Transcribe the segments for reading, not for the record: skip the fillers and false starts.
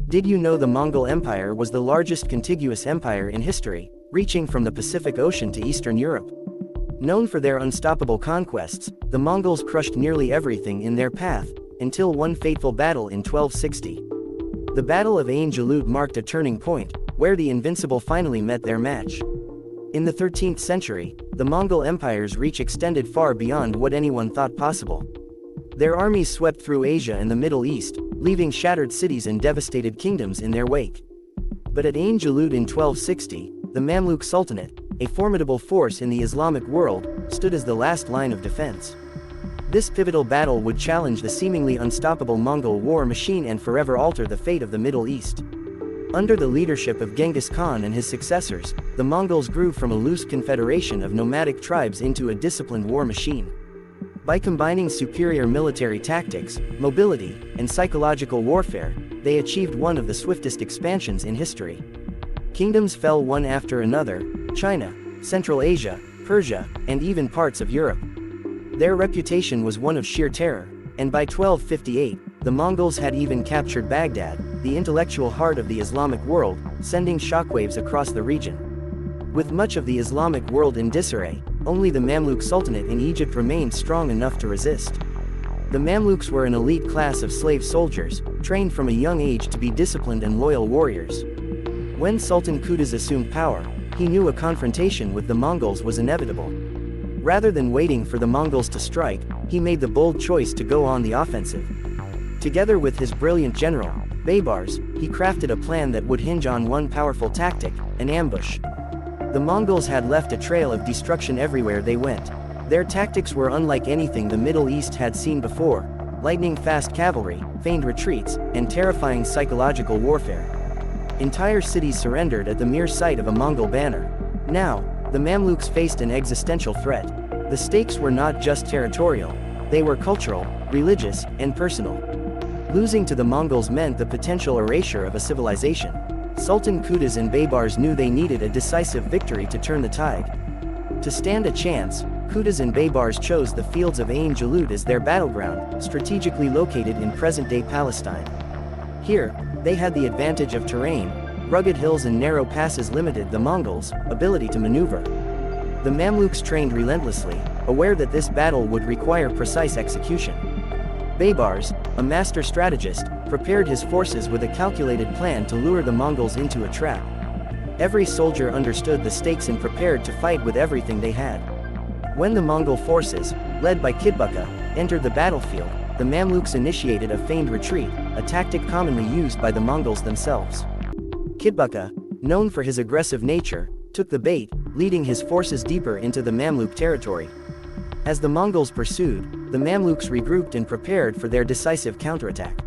Did you know the Mongol Empire was the largest contiguous empire in history, reaching from the Pacific Ocean to Eastern Europe? Known for their unstoppable conquests, the Mongols crushed nearly everything in their path, until one fateful battle in 1260. The Battle of Ain Jalut marked a turning point, where the invincible finally met their match. In the 13th century, the Mongol Empire's reach extended far beyond what anyone thought possible. Their armies swept through Asia and the Middle East, leaving shattered cities and devastated kingdoms in their wake. But at Ain Jalut in 1260, the Mamluk Sultanate, a formidable force in the Islamic world, stood as the last line of defense. This pivotal battle would challenge the seemingly unstoppable Mongol war machine and forever alter the fate of the Middle East. Under the leadership of Genghis Khan and his successors, the Mongols grew from a loose confederation of nomadic tribes into a disciplined war machine. By combining superior military tactics, mobility, and psychological warfare, they achieved one of the swiftest expansions in history. Kingdoms fell one after another: China, Central Asia, Persia, and even parts of Europe. Their reputation was one of sheer terror, and by 1258, the Mongols had even captured Baghdad, the intellectual heart of the Islamic world, sending shockwaves across the region. With much of the Islamic world in disarray, only the Mamluk Sultanate in Egypt remained strong enough to resist. The Mamluks were an elite class of slave soldiers, trained from a young age to be disciplined and loyal warriors. When Sultan Qutuz assumed power, he knew a confrontation with the Mongols was inevitable. Rather than waiting for the Mongols to strike, he made the bold choice to go on the offensive. Together with his brilliant general, Baibars, he crafted a plan that would hinge on one powerful tactic: an ambush. The Mongols had left a trail of destruction everywhere they went. Their tactics were unlike anything the Middle East had seen before: lightning-fast cavalry, feigned retreats, and terrifying psychological warfare. Entire cities surrendered at the mere sight of a Mongol banner. Now, the Mamluks faced an existential threat. The stakes were not just territorial, they were cultural, religious, and personal. Losing to the Mongols meant the potential erasure of a civilization. Sultan Qutuz and Baibars knew they needed a decisive victory to turn the tide. To stand a chance, Qutuz and Baibars chose the fields of Ain Jalut as their battleground, strategically located in present-day Palestine. Here, they had the advantage of terrain. Rugged hills and narrow passes limited the Mongols' ability to maneuver. The Mamluks trained relentlessly, aware that this battle would require precise execution. Baibars, a master strategist, prepared his forces with a calculated plan to lure the Mongols into a trap. Every soldier understood the stakes and prepared to fight with everything they had. When the Mongol forces, led by Kidbuka, entered the battlefield, the Mamluks initiated a feigned retreat, a tactic commonly used by the Mongols themselves. Kidbuka, known for his aggressive nature, took the bait, leading his forces deeper into the Mamluk territory. As the Mongols pursued, the Mamluks regrouped and prepared for their decisive counterattack.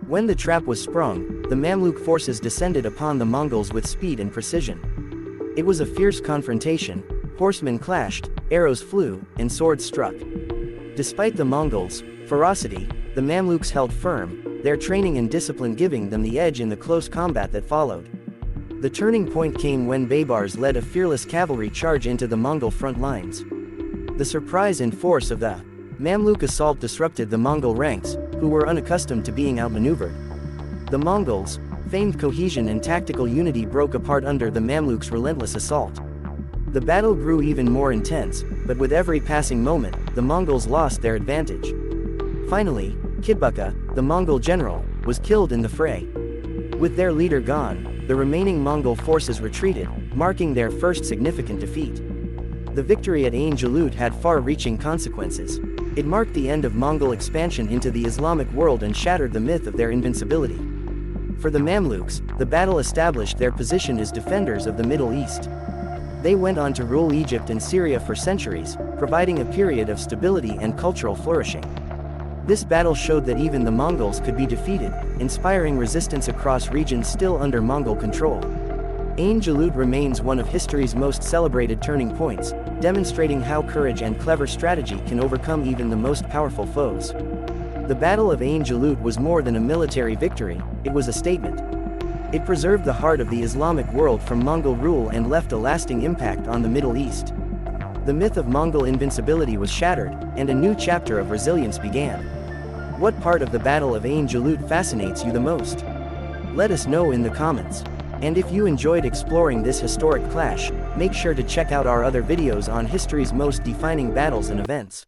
When the trap was sprung, the Mamluk forces descended upon the Mongols with speed and precision. It was a fierce confrontation: horsemen clashed, arrows flew, and swords struck. Despite the Mongols' ferocity, the Mamluks held firm, their training and discipline giving them the edge in the close combat that followed. The turning point came when Baibars led a fearless cavalry charge into the Mongol front lines. The surprise and force of the Mamluk assault disrupted the Mongol ranks, who were unaccustomed to being outmaneuvered. The Mongols' famed cohesion and tactical unity broke apart under the Mamluks' relentless assault. The battle grew even more intense, but with every passing moment, the Mongols lost their advantage. Finally, Kidbuka, the Mongol general, was killed in the fray. With their leader gone, the remaining Mongol forces retreated, marking their first significant defeat. The victory at Ain Jalut had far-reaching consequences. It marked the end of Mongol expansion into the Islamic world and shattered the myth of their invincibility. For the Mamluks, the battle established their position as defenders of the Middle East. They went on to rule Egypt and Syria for centuries, providing a period of stability and cultural flourishing. This battle showed that even the Mongols could be defeated, inspiring resistance across regions still under Mongol control. Ain Jalut remains one of history's most celebrated turning points, demonstrating how courage and clever strategy can overcome even the most powerful foes. The Battle of Ain Jalut was more than a military victory, it was a statement. It preserved the heart of the Islamic world from Mongol rule and left a lasting impact on the Middle East. The myth of Mongol invincibility was shattered, and a new chapter of resilience began. What part of the Battle of Ain Jalut fascinates you the most? Let us know in the comments. And if you enjoyed exploring this historic clash, make sure to check out our other videos on history's most defining battles and events.